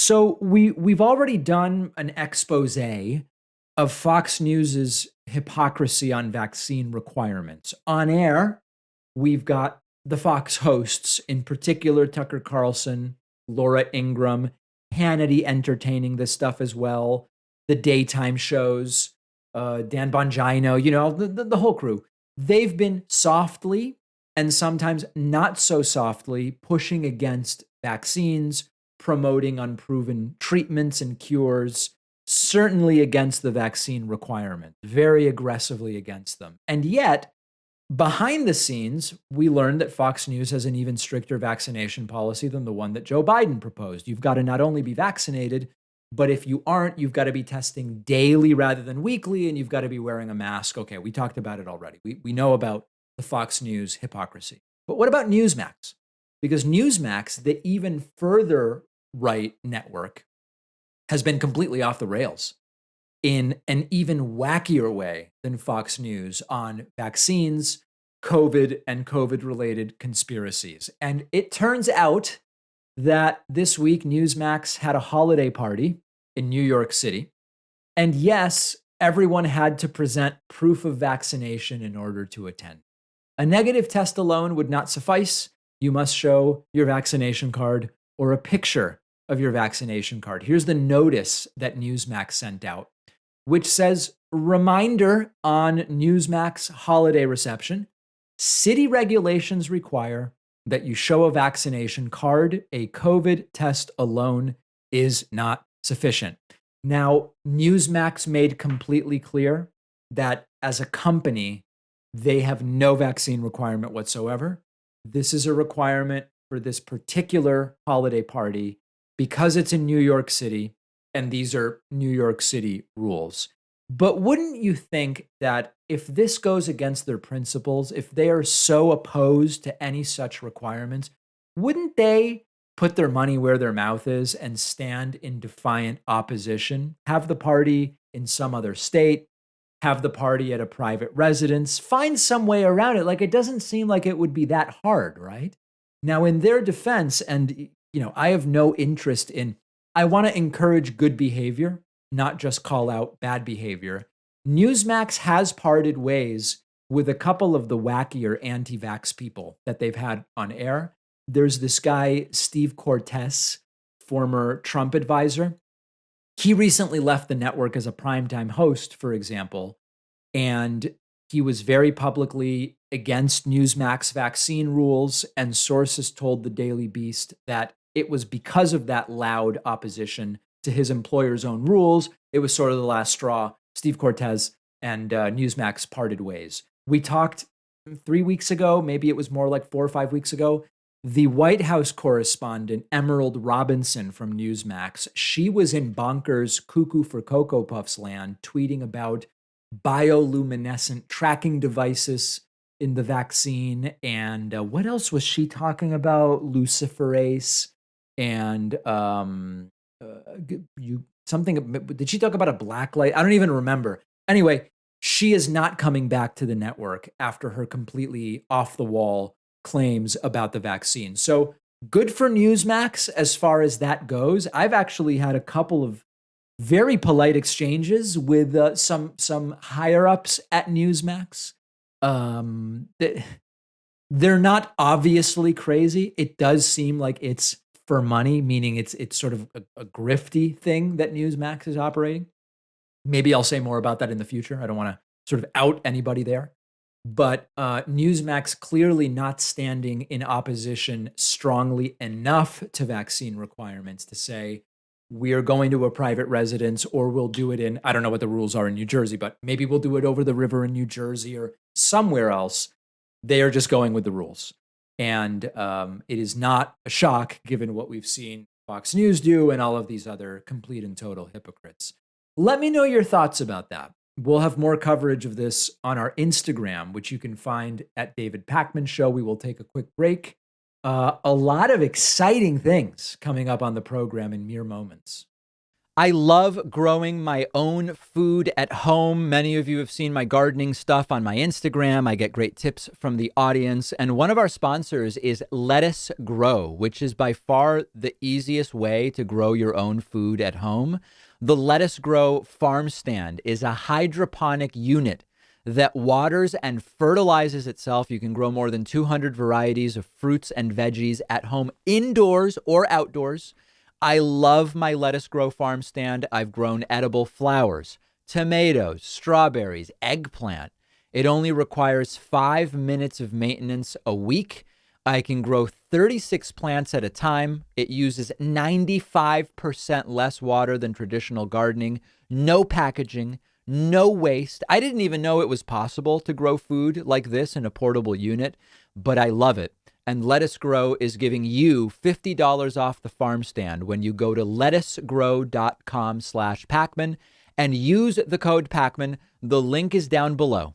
So we've already done an expose of Fox News's hypocrisy on vaccine requirements. On air, we've got the Fox hosts, in particular Tucker Carlson, Laura Ingraham, Hannity entertaining this stuff as well, the daytime shows, Dan Bongino, the whole crew. They've been softly and sometimes not so softly pushing against vaccines, promoting unproven treatments and cures, certainly against the vaccine requirement, very aggressively against them. And yet, behind the scenes, we learned that Fox News has an even stricter vaccination policy than the one that Joe Biden proposed. You've got to not only be vaccinated, but if you aren't, you've got to be testing daily rather than weekly, and you've got to be wearing a mask. Okay, we talked about it already. We know about the Fox News hypocrisy. But what about Newsmax? Because Newsmax, the even further right network, has been completely off the rails in an even wackier way than Fox News on vaccines, COVID, and COVID related conspiracies. And it turns out that this week Newsmax had a holiday party in New York City. And yes, everyone had to present proof of vaccination in order to attend. A negative test alone would not suffice. You must show your vaccination card or a picture of your vaccination card. Here's the notice that Newsmax sent out, which says, reminder on Newsmax holiday reception, city regulations require that you show a vaccination card. A COVID test alone is not sufficient. Now, Newsmax made completely clear that as a company, they have no vaccine requirement whatsoever. This is a requirement for this particular holiday party because it's in New York City, and these are New York City rules. But wouldn't you think that if this goes against their principles, if they are so opposed to any such requirements, wouldn't they put their money where their mouth is and stand in defiant opposition? Have the party in some other state, have the party at a private residence, find some way around it. Like, it doesn't seem like it would be that hard, right? Now, in their defense, and I have no interest in, I want to encourage good behavior, not just call out bad behavior. Newsmax has parted ways with a couple of the wackier anti-vax people that they've had on air. There's this guy, Steve Cortes, former Trump advisor. He recently left the network as a primetime host, for example, and he was very publicly against Newsmax vaccine rules, and sources told the Daily Beast that it was because of that loud opposition to his employer's own rules. It was sort of the last straw. Steve Cortes and Newsmax parted ways. We talked 3 weeks ago, maybe it was more like 4 or 5 weeks ago. The White House correspondent, Emerald Robinson from Newsmax, she was in bonkers cuckoo for Cocoa Puffs land, tweeting about bioluminescent tracking devices in the vaccine. And what else was she talking about? Luciferase and did she talk about a black light? I don't even remember. Anyway, she is not coming back to the network after her completely off the wall claims about the vaccine. So good for Newsmax as far as that goes. I've actually had a couple of very polite exchanges with some higher ups at Newsmax. They're not obviously crazy. It does seem like it's for money, meaning it's sort of a grifty thing that Newsmax is operating. Maybe I'll say more about that in the future. I don't want to sort of out anybody there. But Newsmax clearly not standing in opposition strongly enough to vaccine requirements to say, we are going to a private residence, or we'll do it in, I don't know what the rules are in New Jersey, but maybe we'll do it over the river in New Jersey or somewhere else. They are just going with the rules. And it is not a shock given what we've seen Fox News do and all of these other complete and total hypocrites. Let me know your thoughts about that. We'll have more coverage of this on our Instagram, which you can find at David Pakman Show. We will take a quick break. A lot of exciting things coming up on the program in mere moments. I love growing my own food at home. Many of you have seen my gardening stuff on my Instagram. I get great tips from the audience. And one of our sponsors is Lettuce Grow, which is by far the easiest way to grow your own food at home. The Lettuce Grow farm stand is a hydroponic unit that waters and fertilizes itself. You can grow more than 200 varieties of fruits and veggies at home, indoors or outdoors. I love my Lettuce Grow farm stand. I've grown edible flowers, tomatoes, strawberries, eggplant. It only requires 5 minutes of maintenance a week. I can grow 36 plants at a time. It uses 95% less water than traditional gardening. No packaging, no waste. I didn't even know it was possible to grow food like this in a portable unit, but I love it. And Lettuce Grow is giving you $50 off the farm stand when you go to lettucegrow.com/Pacman and use the code Pacman. The link is down below.